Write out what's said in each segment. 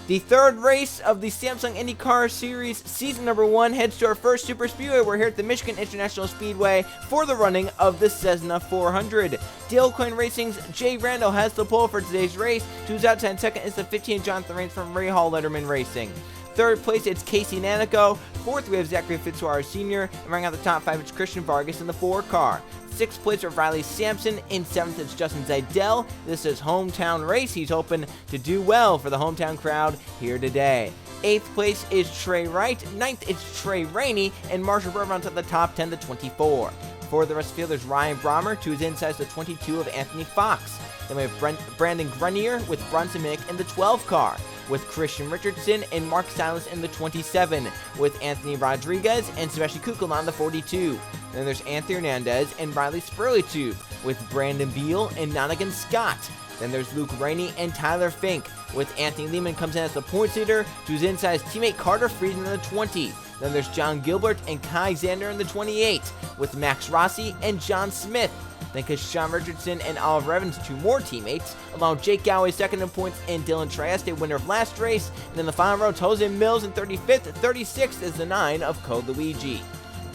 The third race of the Samsung IndyCar Series Season Number 1 heads to our first superspeedway. We're here at the Michigan International Speedway for the running of the Cessna 400. Dale Coyne Racing's Jay Randall has the pole for today's race. Who's out 10 second is the 15 Jonathan Rains from Ray Hall Letterman Racing. Third place, it's Casey Nanico. Fourth, we have Zachary Fitzwater Sr. And running out the top 5, it's Christian Vargas in the 4 car. Sixth place, it's Riley Sampson. In 7th, it's Justin Zidell. This is hometown race. He's hoping to do well for the hometown crowd here today. 8th place is Trey Wright. 9th, it's Trey Rainey. And Marshall Burr runs at the top 10 to 24. For the rest of the field, there's Ryan Brommer. To his inside, the 22 of Anthony Fox. Then we have Brandon Grenier with Bronson Minnick in the 12 car, with Christian Richardson and Mark Silas in the 27, with Anthony Rodriguez and Sebastian Kukul on the 42. Then there's Anthony Hernandez and Riley Spurley with Brandon Beal and Nonigan Scott. Then there's Luke Rainey and Tyler Fink, with Anthony Lehman comes in as the points leader, to his inside teammate Carter Friesen in the 20. Then there's John Gilbert and Kai Zander in the 28, with Max Rossi and John Smith. Then Sean Richardson and Oliver Evans, 2 more teammates, along with Jake Galloway second in points and Dylan Trieste, winner of last race. And in the final row, Jose Mills in 35th, 36th is the 9 of Code Luigi.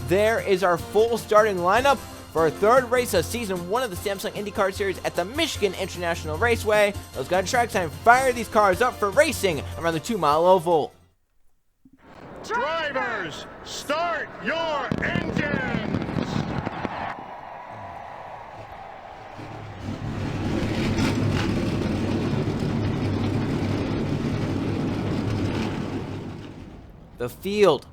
There is our full starting lineup for our third race of Season 1 of the Samsung IndyCar Series at the Michigan International Raceway. Let's go to track time, fire these cars up for racing around the 2-mile oval. Drivers, start your engines! The field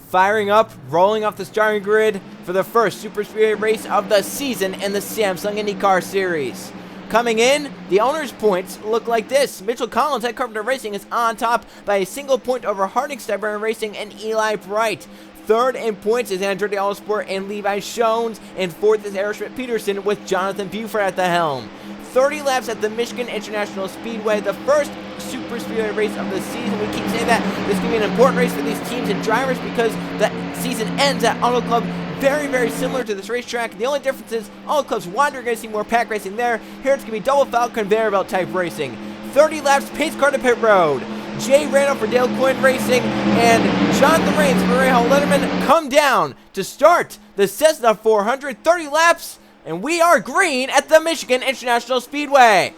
firing up, rolling off the starting grid for the first Super Speedway race of the season in the Samsung IndyCar Series. Coming in, the owner's points look like this. Mitchell Collins at Carpenter Racing is on top by a single point over Harding Steinbrenner Racing and Eli Bright. Third in points is Andretti Autosport and Levi Schoens, and fourth is Eric Schmidt-Peterson with Jonathan Buford at the helm. 30 laps at the Michigan International Speedway, the first Super Speedway race of the season. We keep saying that this can be an important race for these teams and drivers because the season ends at Auto Club very, very similar to this racetrack. The only difference is Auto Club's wider. You're going to see more pack racing there. Here it's going to be double Falcon conveyor belt type racing. 30 laps, pace car to pit road. Jay Randall for Dale Coyne Racing and Jonathan Rains for Ray Hall Letterman come down to start the Cessna 400. 30 laps, and we are green at the Michigan International Speedway.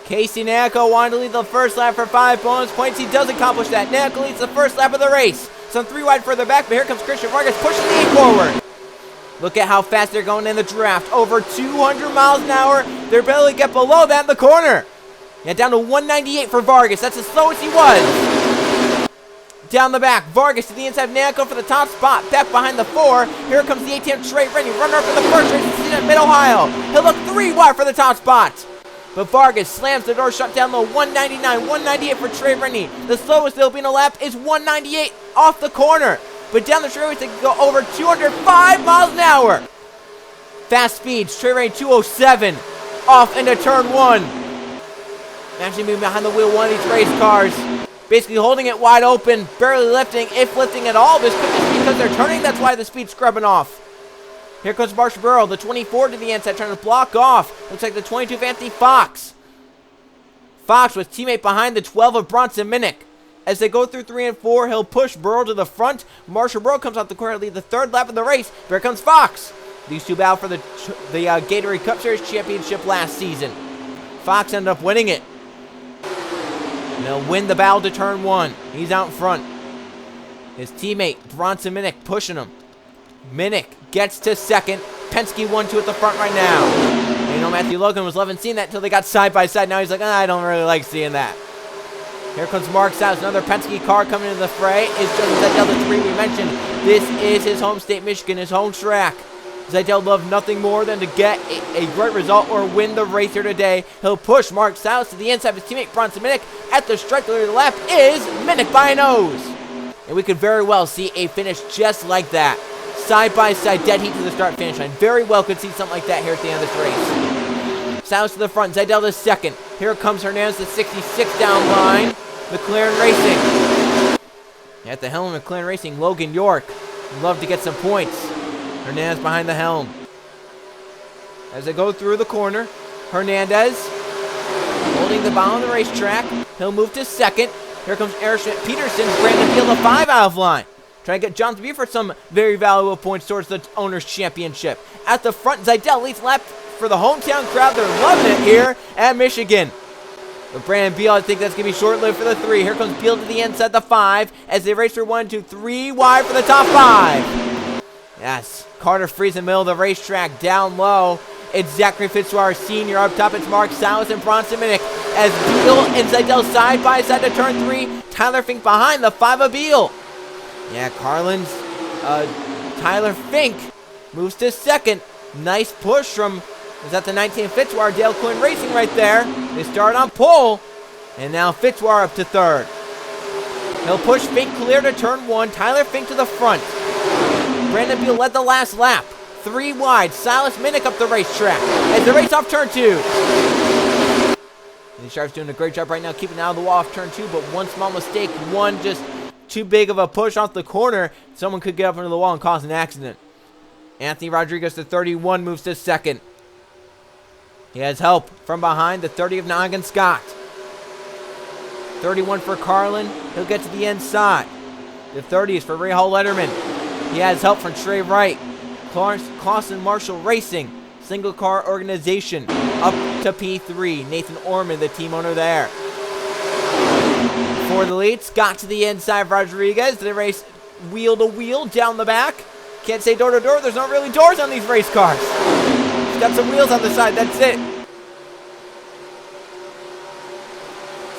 Casey Nanico wanted to lead the first lap for 5 bonus points. He does accomplish that. Nanico leads the first lap of the race. Some 3 wide further back, but here comes Christian Vargas pushing the 8 forward. Look at how fast they're going in the draft. Over 200 miles an hour. They're barely get below that in the corner. Yeah, down to 198 for Vargas. That's as slow as he was. Down the back, Vargas to the inside of Nanico for the top spot. Back behind the 4. Here comes the ATM Trey Rennie. Runner up in the first race at Mid-Ohio. He'll look 3 wide for the top spot. But Vargas slams the door shut down low. 199, 198 for Trey Rennie. The slowest they'll be in a lap is 198 off the corner. But down the straightaway they can go over 205 miles an hour. Fast speeds, Trey Rennie 207. Off into turn 1. Actually moving behind the wheel one of these race cars. Basically holding it wide open, barely lifting, if lifting at all. This could just be because they're turning, that's why the speed's scrubbing off. Here comes Marshall Burrow, the 24 to the inside, trying to block off. Looks like the 22 of Anthony Fox. Fox with teammate behind the 12 of Bronson Minnick. As they go through 3 and 4, he'll push Burrow to the front. Marshall Burrow comes off the corner to lead the 3rd lap of the race. Here comes Fox. These two battle for the Gatorade Cup Series Championship last season. Fox ended up winning it. And they'll win the battle to turn 1. He's out in front. His teammate, Bronson Minnick, pushing him. Minnick gets to 2nd. Penske 1-2 at the front right now. And you know, Matthew Logan was loving seeing that until they got side by side. Now he's like, I don't really like seeing that. Here comes Mark Silas, another Penske car coming into the fray. Is Joseph Zedell, the 3 we mentioned. This is his home state, Michigan, his home track. Zeidel loved nothing more than to get a great result or win the race here today. He'll push Mark Salas to the inside of his teammate Bronson Minnick. At the stripe to the left is Minnick by a nose. And we could very well see a finish just like that. Side by side, dead heat to the start finish line. Very well could see something like that here at the end of this race. Salas to the front, Zeidel to second. Here comes Hernandez to 66 down line. McLaren Racing. At the helm of McLaren Racing, Logan York. Would love to get some points. Hernandez behind the helm. As they go through the corner, Hernandez holding the ball on the racetrack. He'll move to second. Here comes Eric Peterson, Brandon Field, a 5 out of line. Trying to get Jonathan Buford some very valuable points towards the Owners' Championship. At the front, Zeidel leads lap for the hometown crowd. They're loving it here at Michigan. But Brandon Beal, I think that's going to be short-lived for the 3. Here comes Beal to the inside, the 5, as they race for 1, 2, 3 wide for the top 5. Yes, Carter Freeze in the middle of the racetrack, down low. It's Zachary Fitzwater Sr. Up top, it's Mark Salas and Bronson Minnick. As Beal and Zeidel side by side to turn 3. Tyler Fink behind the 5 of Beal. Yeah, Carlin's Tyler Fink moves to second. Nice push from, is that the 19 Fitzwater, Dale Quinn Racing right there. They start on pole, and now Fitzwater up to third. He'll push Fink clear to turn 1. Tyler Fink to the front. Brandon Beal led the last lap. 3 wide. Silas Minnick up the racetrack as they race off turn 2. And Sharp's doing a great job right now keeping out of the wall off turn 2, but one small mistake, one just too big of a push off the corner, someone could get up under the wall and cause an accident. Anthony Rodriguez, the 31, moves to second. He has help from behind, the 30 of Noggin Scott. 31 for Carlin. He'll get to the inside. The 30 is for Ray Hall Letterman. He has help from Trey Wright. Clausen Marshall Racing, single car organization, up to P3. Nathan Orman, the team owner there. For the lead, Scott to the inside of Rodriguez. They race wheel to wheel down the back. Can't say door to door. There's not really doors on these race cars. It's got some wheels on the side. That's it.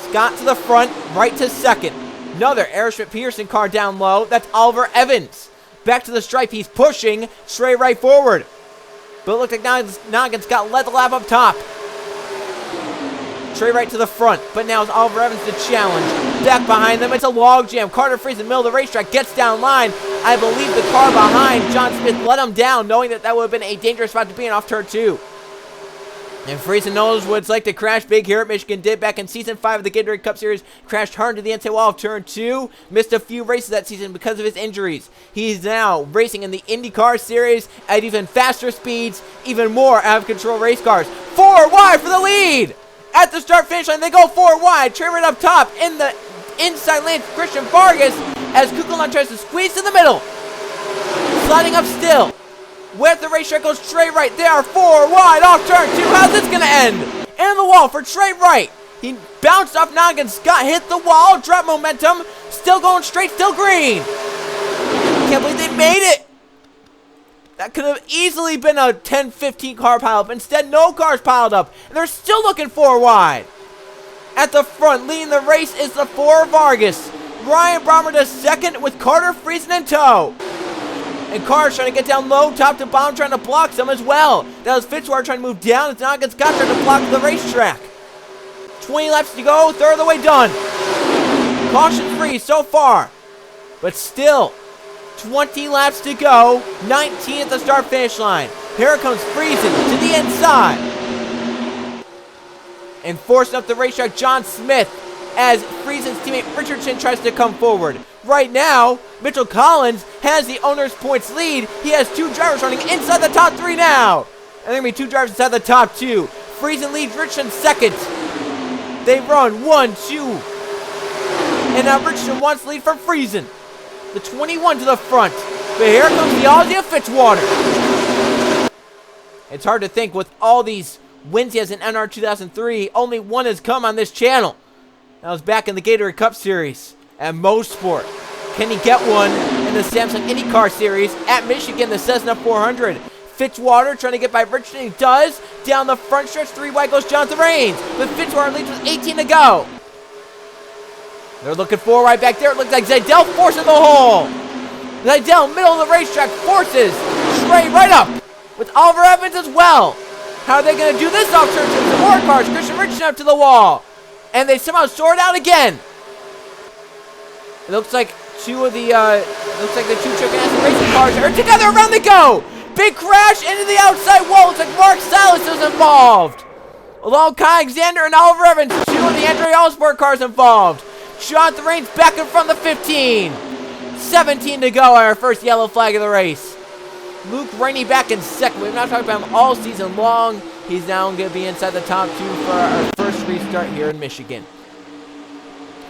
Scott to the front, right to second. Another Aerosmith Peterson car down low. That's Oliver Evans. Back to the stripe. He's pushing straight right forward. But it looked like Noggin Scott led the lap up top. Trey Wright to the front, but now it's Oliver Evans to challenge. Back behind them, it's a log jam. Carter Freeze in the middle of the racetrack, gets down line. I believe the car behind John Smith let him down, knowing that would have been a dangerous spot to be in off turn 2. And Freeze knows what it's like to crash big here at Michigan. Did back in Season 5 of the Gatorade Cup Series. Crashed hard to the inside wall of turn 2. Missed a few races that season because of his injuries. He's now racing in the IndyCar Series at even faster speeds, even more out-of-control race cars. 4 wide for the lead! At the start-finish line, they go 4 wide. Trey Wright up top in the inside lane. Christian Vargas as Kukulon tries to squeeze to the middle. Sliding up still. With the racetrack goes Trey Wright. They are 4 wide off turn 2. How's this going to end? In the wall for Trey Wright. He bounced off Noggin Scott, hit the wall, dropped momentum. Still going straight, still green. Can't believe they made it. That could have easily been a 10-15 car pileup. Instead, no cars piled up. And they're still looking 4 wide. At the front, leading the race is the 4 Vargas. Ryan Brommer to second with Carter Friesen in tow. And Carter's trying to get down low, top to bottom, trying to block some as well. That was Fitzwater trying to move down. It's Noggin Scott trying to block the racetrack. 20 laps to go, third of the way done. Caution free so far. But still, 20 laps to go, 19 at the start-finish line. Here comes Friesen to the inside. And forcing up the racetrack, John Smith, as Friesen's teammate Richardson tries to come forward. Right now, Mitchell Collins has the owner's points lead. He has 2 drivers running inside the top 3 now. And there are going to be 2 drivers inside the top 2. Friesen leads Richardson second. They run 1, 2. And now Richardson wants to lead from Friesen. The 21 to the front. But here comes the Aussie of Fitzwater. It's hard to think with all these wins he has in NR2003, only one has come on this channel. That was back in the Gatorade Cup Series at Mosport. Can he get one in the Samsung IndyCar Series at Michigan, the Cessna 400? Fitzwater trying to get by Richardson. He does. Down the front stretch, 3 wide goes Jonathan Rains. But Fitzwater leads with 18 to go. They're looking 4 right back there. It looks like Zeidel forcing the hole. Zeidel, middle of the racetrack, forces Trey right up. with Oliver Evans as well. How are they going to do this off turn? Some more cars. Christian Richardson up to the wall. And they somehow soared out again. It looks like the two Chicken Ass racing cars are together. Around they go. Big crash into the outside wall. Looks like Mark Silas is involved. Along with Kai Alexander and Oliver Evans, two of the Andretti Autosport cars involved. Jonathan Rains back in front of the 15. 17 to go on our first yellow flag of the race. Luke Rainey back in second. We've not talked about him all season long. He's now going to be inside the top 2 for our first restart here in Michigan.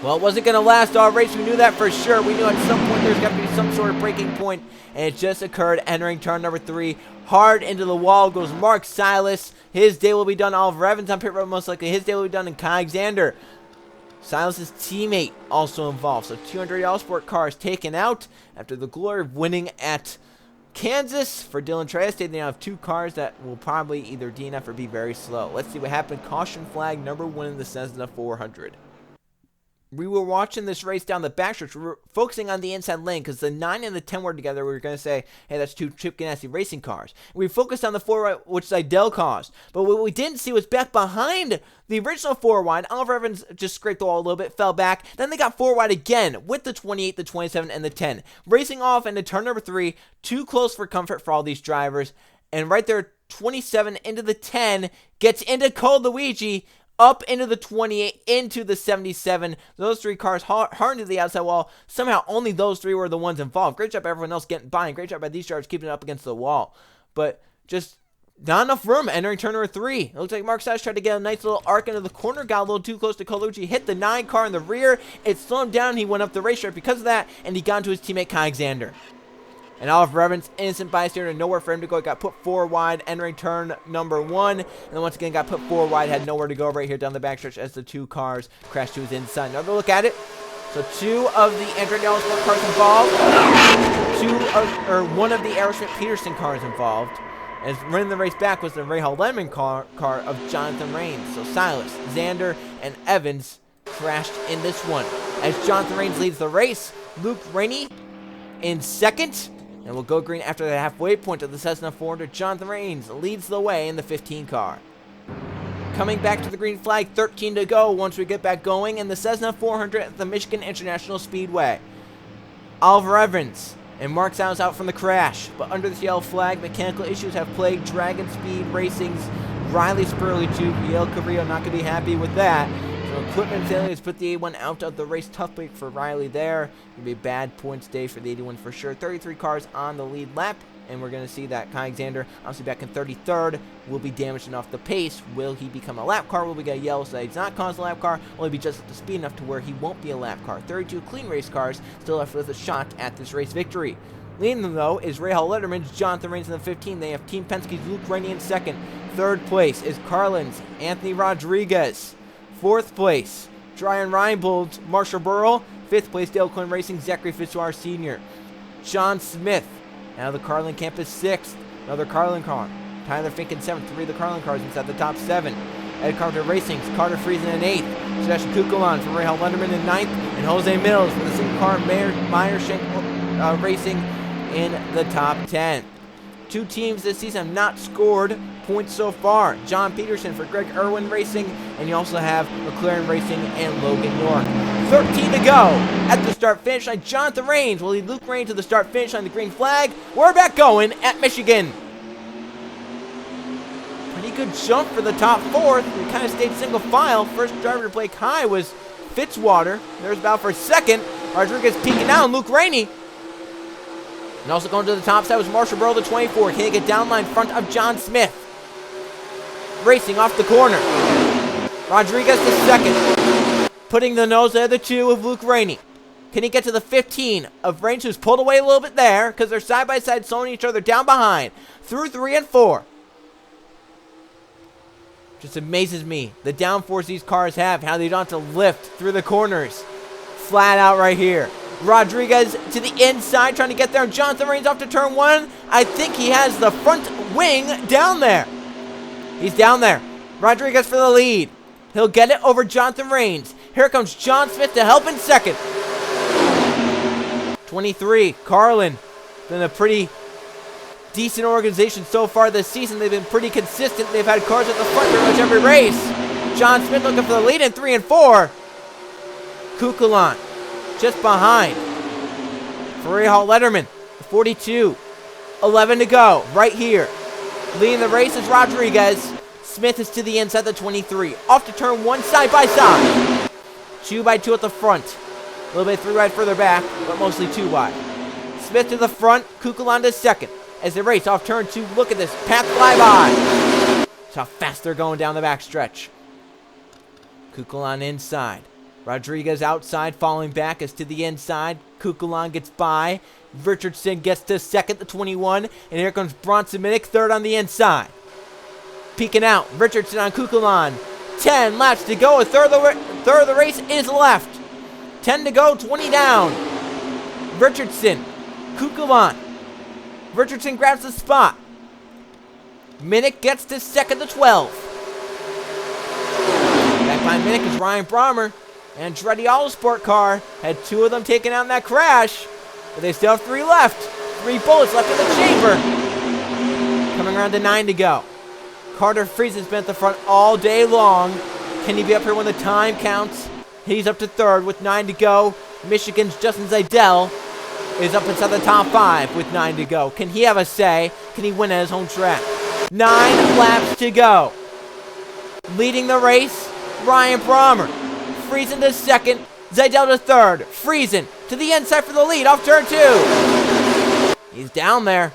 Well, it wasn't going to last all race. We knew that for sure. We knew at some point there's got to be some sort of breaking point, and it just occurred entering turn number 3. Hard into the wall goes Mark Silas. His day will be done. Oliver Evans on pit road, most likely. His day will be done. And Kai Alexander, Silas's teammate, also involved. So 200 Autosport cars taken out after the glory of winning at Kansas. For Dylan Treyas, they now have 2 cars that will probably either DNF or be very slow. Let's see what happened. Caution flag number 1 in the Cessna 400. We were watching this race down the backstretch. We were focusing on the inside lane because the 9 and the 10 were together. We were going to say, hey, that's 2 Chip Ganassi racing cars. We focused on the 4 right, which Seidel caused. But what we didn't see was back behind the original 4 wide. Oliver Evans just scraped the wall a little bit, fell back. Then they got 4 wide again with the 28, the 27, and the 10. Racing off into turn number 3. Too close for comfort for all these drivers. And right there, 27 into the 10. Gets into Cole Luigi. Up into the 28, into the 77. Those 3 cars hard to the outside wall. Somehow only those 3 were the ones involved. Great job by everyone else getting by, and great job by these drivers keeping it up against the wall. But just not enough room entering turn number 3. It looks like Mark Silas tried to get a nice little arc into the corner, got a little too close to Colucci, hit the 9 car in the rear. It slowed him down. He went up the racetrack because of that, and he got into his teammate Kai Alexander. And Oliver Evans, innocent bystander, nowhere for him to go. Got put 4 wide, entering turn number 1. And then once again got put 4 wide, had nowhere to go right here down the backstretch as the 2 cars crashed to his inside. Another look at it. So 2 of the Andretti Autosport cars involved. 1 of the Aerosmith Peterson cars involved. As running the race back was the Rahal Lemon car of Jonathan Rains. So Silas, Xander, and Evans crashed in this one. As Jonathan Rains leads the race, Luke Rainey in second. And we'll go green after the halfway point of the Cessna 400. Jonathan Rains leads the way in the 15 car. Coming back to the green flag, 13 to go once we get back going in the Cessna 400 at the Michigan International Speedway. Oliver Evans and Mark Silas out from the crash. But under this yellow flag, mechanical issues have plagued Dragon Speed Racing's Riley Spurley too. Miguel Carrillo not going to be happy with that. So equipment failures put the 81 out of the race. Tough break for Riley there. Going to be a bad points day for the 81 for sure. 33 cars on the lead lap. And we're going to see that Kai Alexander, obviously back in 33rd, will be damaging off the pace. Will he become a lap car? Will we get a yellow so he's not caused a lap car? Will he be just at the speed enough to where he won't be a lap car? 32 clean race cars still left with a shot at this race victory. Leading them, though, is Rahal Letterman's Jonathan Rains in the 15. They have Team Penske's Luke Rainey in second. Third place is Carlin's Anthony Rodriguez. Fourth place, Ryan Reinbold's Marshall Burrell. Fifth place, Dale Quinn Racing, Zachary Fitzwater Sr. John Smith, now the Carlin camp is sixth. Another Carlin car. Tyler Fink in seventh. 3 of the Carlin cars inside the top 7. Ed Carter Racing's Carter Friesen in 8th. Sebastian Kukulon for Rahal Letterman in 9th. And Jose Mills for the single car Meyer Racing in the top 10. 2 teams this season have not scored points so far. John Peterson for Greg Irwin Racing, and you also have McLaren Racing and Logan York. 13 to go at the start-finish line. Jonathan Rains will lead Luke Rains to the start-finish line, the green flag. We're back going at Michigan. Pretty good jump for the top 4th. We kind of stayed single file. First driver to break high was Fitzwater. There's about for second. Rodriguez peeking out, and Luke Rainey. And also going to the top side was Marshall Burrow, the 24. Can he get down line front of John Smith? Racing off the corner. Rodriguez the second. Putting the nose at the 2 of Luke Rainey. Can he get to the 15 of Rains, who's pulled away a little bit there because they're side by side slowing each other down behind. Through 3 and 4. Just amazes me the downforce these cars have. How they don't have to lift through the corners. Flat out right here. Rodriguez to the inside, trying to get there. Jonathan Rains off to turn 1. I think he has the front wing down there. He's down there. Rodriguez for the lead. He'll get it over Jonathan Rains. Here comes John Smith to help in second. 23, Carlin. Been a pretty decent organization so far this season. They've been pretty consistent. They've had cars at the front pretty much every race. John Smith looking for the lead in 3 and 4. Kukulon just behind. Ferrari Hall Letterman, 42. 11 to go, right here. Leading the race is Rodriguez. Smith is to the inside, the 23. Off to turn 1, side by side. 2 by 2 at the front. A little bit 3 wide further back, but mostly 2 wide. Smith to the front, Kukulon to second. As they race off turn 2, look at this, path fly by. That's how fast they're going down the back stretch. Kukulon inside. Rodriguez outside, falling back as to the inside. Kukulon gets by. Richardson gets to second, the 21. And here comes Bronson Minnick, third on the inside. Peeking out, Richardson on Kukulon. 10 laps to go, a third of the race is left. 10 to go, 20 down. Richardson, Kukulon. Richardson grabs the spot. Minnick gets to second, the 12. Back behind Minnick is Ryan Brommer. Andretti Autosport car had 2 of them taken out in that crash. But they still have 3 left. 3 bullets left in the chamber. Coming around to 9 to go. Carter Friesen's been at the front all day long. Can he be up here when the time counts? He's up to 3rd with 9 to go. Michigan's Justin Zaidel is up inside the top 5 with 9 to go. Can he have a say? Can he win at his home track? 9 laps to go. Leading the race, Ryan Brommer. Friesen to second, Zaidel to 3rd. Friesen to the inside for the lead off turn 2. He's down there.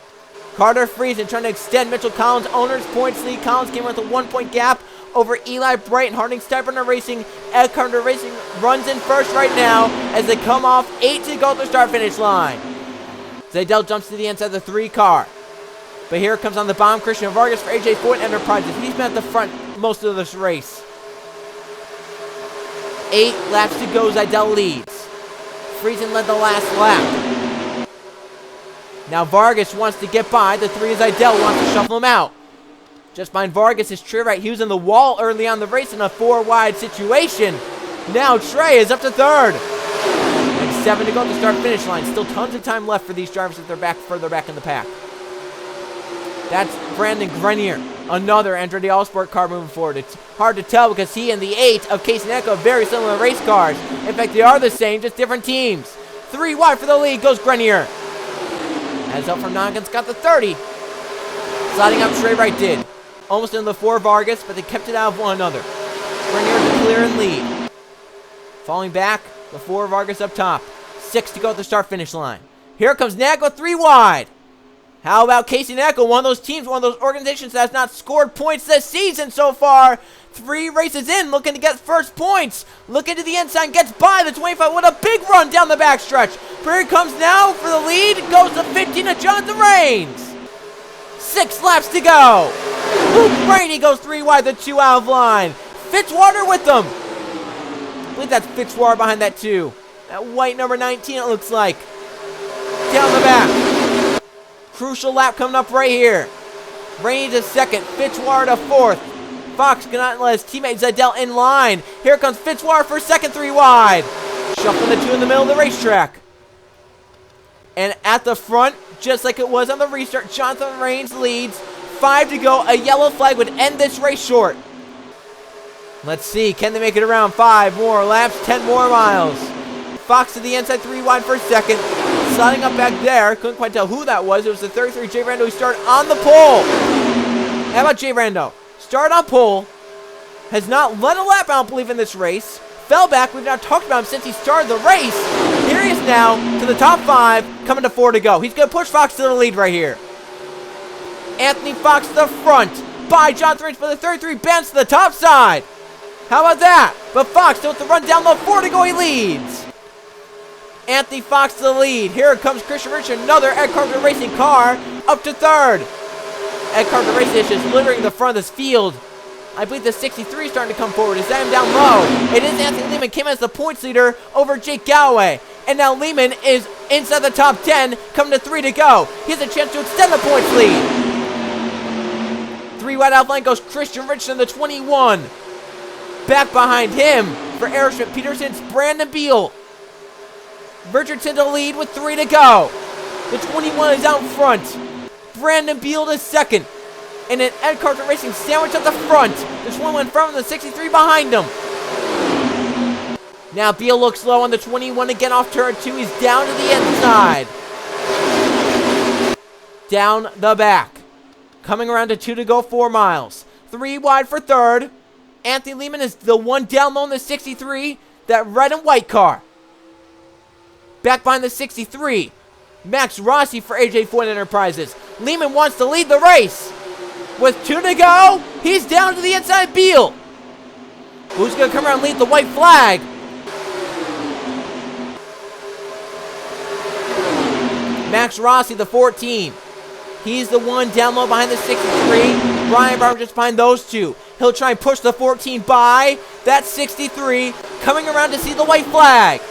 Carter Friesen trying to extend Mitchell Collins' owner's points lead. Collins came with a 1-point gap over Eli Bright and Harding Steiberner Racing. Ed Carter Racing runs in first right now as they come off 8 to go at the start-finish line. Zaidel jumps to the inside of the 3 car. But here comes on the bomb Christian Vargas for AJ Foyt Enterprises. He's been at the front most of this race. 8 laps to go, Zaidel leads. Friesen led the last lap. Now Vargas wants to get by. The 3 is Zaidel, wants to shuffle him out. Just behind Vargas is Trey Wright. He was in the wall early on the race in a 4-wide situation. Now Trey is up to 3rd. And 7 to go at the start-finish line. Still tons of time left for these drivers if they're further back in the pack. That's Brandon Grenier, another Andretti Autosport car moving forward. It's hard to tell because he and the 8 of Casey Neco have very similar race cars. In fact, they are the same, just different teams. 3 wide for the lead goes Grenier. As up from Noggins got the 30. Sliding up Trey Wright did. Almost in the 4 Vargas, but they kept it out of one another. Grenier to clear and lead. Falling back, the 4 Vargas up top. 6 to go at the start-finish line. Here comes Naco 3 wide. How about Casey Naco, one of those teams, one of those organizations that has not scored points this season so far. 3 races in, looking to get first points. Looking to the inside, gets by the 25 with a big run down the backstretch. But here it comes now for the lead. Goes to 15 to Jonathan Rains. 6 laps to go. Luke Brady goes 3 wide, the 2 out of line. Fitzwater with them. I believe that's Fitzwater behind that 2. That white number 19 it looks like. Down the back. Crucial lap coming up right here. Rainey to 2nd, Fitzwater to 4th. Fox cannot let his teammate Zaidel in line. Here comes Fitzwater for 2nd, 3 wide. Shuffling the 2 in the middle of the racetrack. And at the front, just like it was on the restart, Jonathan Rains leads. 5 to go. A yellow flag would end this race short. Let's see, can they make it around? 5 more laps, 10 more miles. Fox to the inside, 3 wide for 2nd. Sliding up back there. Couldn't quite tell who that was. It was the 33 Jay Rando who started on the pole. How about Jay Rando? Started on pole. Has not led a lap, I don't believe, in this race. Fell back. We've not talked about him since he started the race. Here he is now to the top 5. Coming to 4 to go. He's going to push Fox to the lead right here. Anthony Fox to the front. By Jonathan Rains for the 33. Bends to the top side. How about that? But Fox still with the run down low. 4 to go. He leads. Anthony Fox to the lead. Here comes Christian Rich, another Ed Carpenter Racing car, up to 3rd. Ed Carpenter Racing is just littering the front of this field. I believe the 63 is starting to come forward. Is that him down low? It is Anthony Lehman, came as the points leader over Jake Galloway. And now Lehman is inside the top 10, coming to 3 to go. He has a chance to extend the points lead. 3 wide outline goes Christian Richardson, the 21. Back behind him for Aerosmith Peterson's Brandon Beal. Richardson to lead with 3 to go. The 21 is out front. Brandon Beal is second. And then Ed Carter Racing sandwich at the front. There's one in front of the 63 behind him. Now Beal looks low on the 21 again off turn 2. He's down to the inside. Down the back. Coming around to 2 to go, 4 miles. 3 wide for third. Anthony Lehman is the one down low in the 63. That red and white car. Back behind the 63. Max Rossi for AJ Foyt Enterprises. Lehman wants to lead the race. With 2 to go, he's down to the inside. Beal. Who's going to come around and lead the white flag? Max Rossi, the 14. He's the one down low behind the 63. Ryan Barber just behind those two. He'll try and push the 14 by that 63. Coming around to see the white flag.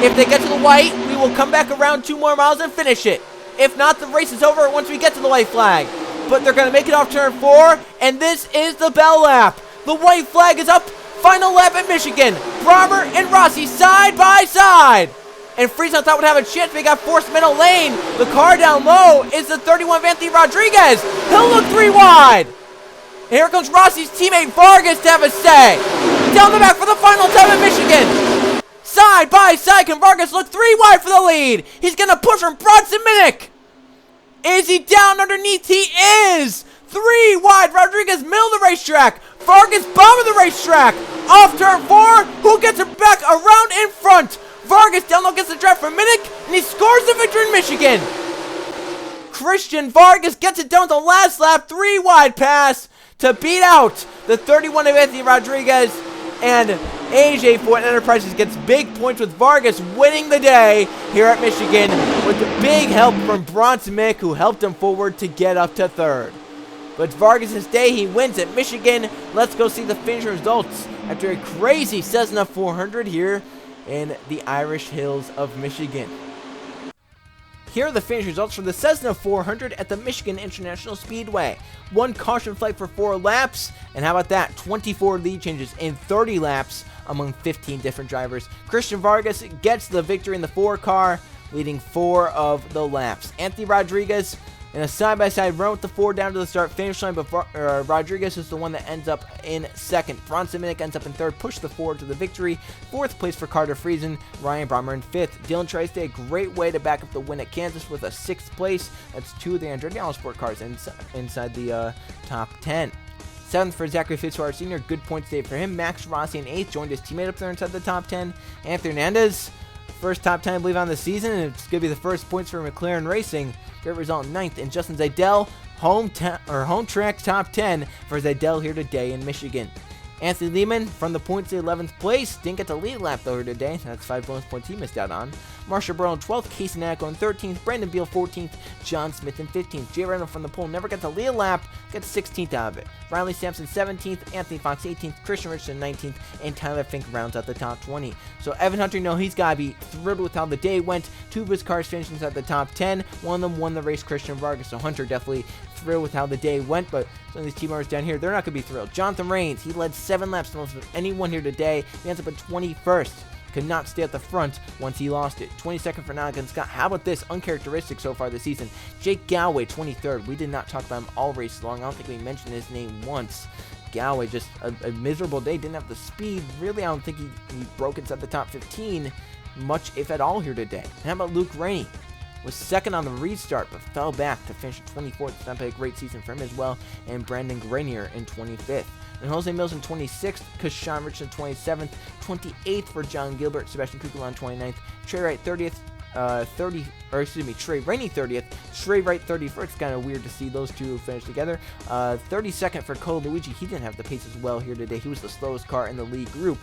If they get to the white, we will come back around 2 more miles and finish it. If not, the race is over once we get to the white flag. But they're going to make it off turn 4, and this is the bell lap. The white flag is up. Final lap at Michigan. Barber and Rossi side by side. And Friesen thought would have a chance, but he got forced middle lane. The car down low is the 31 Anthony Rodriguez. He'll look 3 wide. And here comes Rossi's teammate Vargas to have a say. Down the back for the final time at Michigan. Side by side, can Vargas look 3 wide for the lead? He's going to push from Bronson Minnick. Is he down underneath? He is. 3 wide. Rodriguez middle of the racetrack. Vargas bottom of the racetrack. Off turn 4. Who gets it back around in front? Vargas down low gets the drive from Minnick, and he scores the victory in Michigan. Christian Vargas gets it down to the last lap. 3 wide pass to beat out the 31 of Anthony Rodriguez. And AJ Foyt Enterprises gets big points with Vargas winning the day here at Michigan with the big help from Bronson Minnick, who helped him forward to get up to 3rd. But Vargas' day, he wins at Michigan. Let's go see the finish results after a crazy Cessna 400 here in the Irish Hills of Michigan. Here are the finish results for the Cessna 400 at the Michigan International Speedway. 1 caution flight for 4 laps, and how about that? 24 lead changes in 30 laps among 15 different drivers. Christian Vargas gets the victory in the 4 car, leading 4 of the laps. Anthony Rodriguez in a side-by-side run with the 4 down to the start finish line, but Rodriguez is the one that ends up in 2nd. Bronson Minnick ends up in 3rd, push the 4 to the victory. 4th place for Carter Friesen, Ryan Brommer in 5th. Dylan Trice a great way to back up the win at Kansas with a 6th place. That's 2 of the Andretti Autosport cars inside the top 10. 7th for Zachary Fitzwater Sr., good points day for him. Max Rossi in 8th, joined his teammate up there inside the top 10. Anthony Hernandez, first top 10, I believe, on the season, and it's going to be the first points for McLaren Racing. Great result in 9th. And Justin Zaidel, home track top 10 for Zaidel here today in Michigan. Anthony Lehman from the points to 11th place. Didn't get the lead lap though here today. That's 5 bonus points he missed out on. Marshall Burrow in 12th. Casey Nacko in 13th. Brandon Beal 14th. John Smith in 15th. Jay Reynolds from the pole never got the lead lap. Gets 16th out of it. Riley Sampson 17th. Anthony Fox 18th. Christian Richardson 19th. And Tyler Fink rounds out the top 20. So Evan Hunter, he's got to be thrilled with how the day went. 2 of his cars finished inside the top 10. One of them won the race, Christian Vargas. So Hunter definitely thrilled with how the day went, but some of these team members down here, they're not going to be thrilled. Jonathan Rains, he led 7 laps, the most of anyone here today. He ends up at 21st. Could not stay at the front once he lost it. 22nd for Nagin Scott. How about this? Uncharacteristic so far this season. Jake Galloway, 23rd. We did not talk about him all race long. I don't think we mentioned his name once. Galloway, just a miserable day. Didn't have the speed. Really, I don't think he broke inside the top 15 much, if at all, here today. And how about Luke Rainey? Was 2nd on the restart, but fell back to finish 24th. It's not been a great season for him as well. And Brandon Grenier in 25th. And Jose Mills in 26th, Kashawn Richardson 27th, 28th for John Gilbert, Sebastian Kugelon 29th, Trey Wright 30th, Trey Rainey 30th, Trey Wright 31st. It's kind of weird to see those two finish together. 32nd for Cole Luigi. He didn't have the pace as well here today. He was the slowest car in the lead group.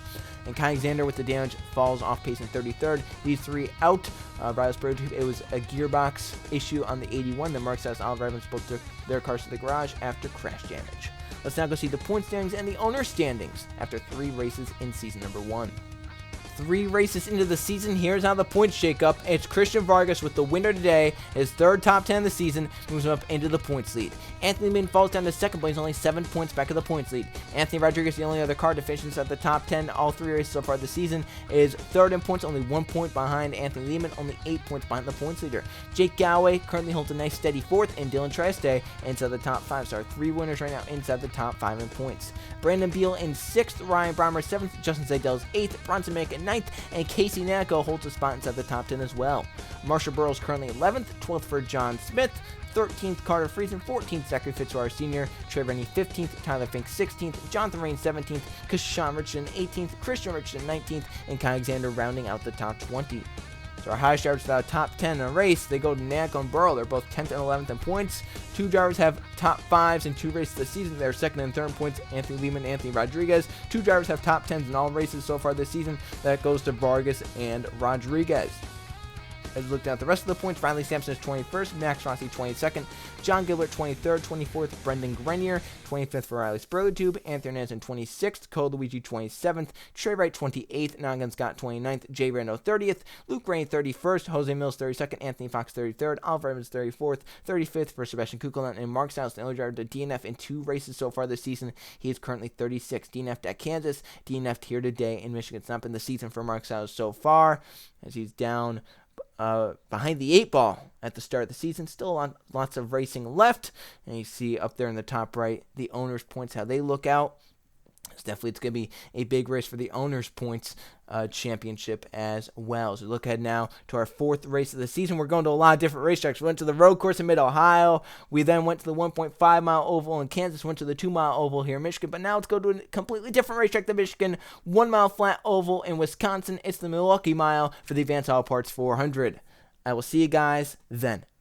And Kai Xander with the damage falls off pace in 33rd. These 3 out. Riley's prototype, it was a gearbox issue on the 81. The Mark Sass Oliver Evans both took their cars to the garage after crash damage. Let's now go see the point standings and the owner standings after 3 races in season number 1. 3 races into the season, here's how the points shake up. It's Christian Vargas with the winner today. His 3rd top 10 of the season moves him up into the points lead. Anthony Lehman falls down to 2nd place, only 7 points back of the points lead. Anthony Rodriguez, the only other car to finish inside the top 10 all 3 races so far this season, is 3rd in points, only 1 point behind Anthony Lehman, only 8 points behind the points leader. Jake Galloway currently holds a nice steady 4th, and Dylan Trieste inside the top 5. So our 3 winners right now inside the top 5 in points. Brandon Beal in 6th, Ryan Brommer 7th, Justin Zaydell's 8th, Bronson Mack 9th, and Casey Nacco holds a spot inside the top 10 as well. Marshall Burrows currently 11th, 12th for John Smith, 13th Carter Friesen, 14th Zachary Fitzwater Sr., Trey Rennie 15th, Tyler Fink 16th, Jonathan Rain 17th, Kashawn Richardson 18th, Christian Richardson 19th, and Kai Alexander rounding out the top 20. So our highest drivers without top 10 in a race, they go to Nacco and Burrow. They're both 10th and 11th in points. 2 drivers have top 5s in 2 races this season. They're 2nd and 3rd in points, Anthony Lehman and Anthony Rodriguez. 2 drivers have top 10s in all races so far this season. That goes to Vargas and Rodriguez. As we look down at the rest of the points, Riley Sampson is 21st, Max Rossi 22nd, John Gilbert 23rd, 24th, Brendan Grenier, 25th for Riley Spurlitube, Anthony Hernandez in 26th, Cole Luigi 27th, Trey Wright 28th, Nongan Scott 29th, Jay Rando 30th, Luke Rain 31st, Jose Mills 32nd, Anthony Fox 33rd, Oliver Evans 34th, 35th for Sebastian Kukolan, and Mark Stiles, the only driver to DNF in 2 races so far this season. He is currently 36th, DNF'd at Kansas, DNF'd here today in Michigan. It's not been the season for Mark Stiles so far, as he's down behind the 8 ball at the start of the season. Still lots of racing left, and you see up there in the top right the owners' points, how they look out. It's going to be a big race for the owners' points championship as well. So look ahead now to our 4th race of the season. We're going to a lot of different racetracks. We went to the road course in Mid-Ohio. We then went to the 1.5-mile oval in Kansas. Went to the 2-mile oval here in Michigan. But now let's go to a completely different racetrack than Michigan. 1-mile flat oval in Wisconsin. It's the Milwaukee Mile for the Advanced Auto Parts 400. I will see you guys then.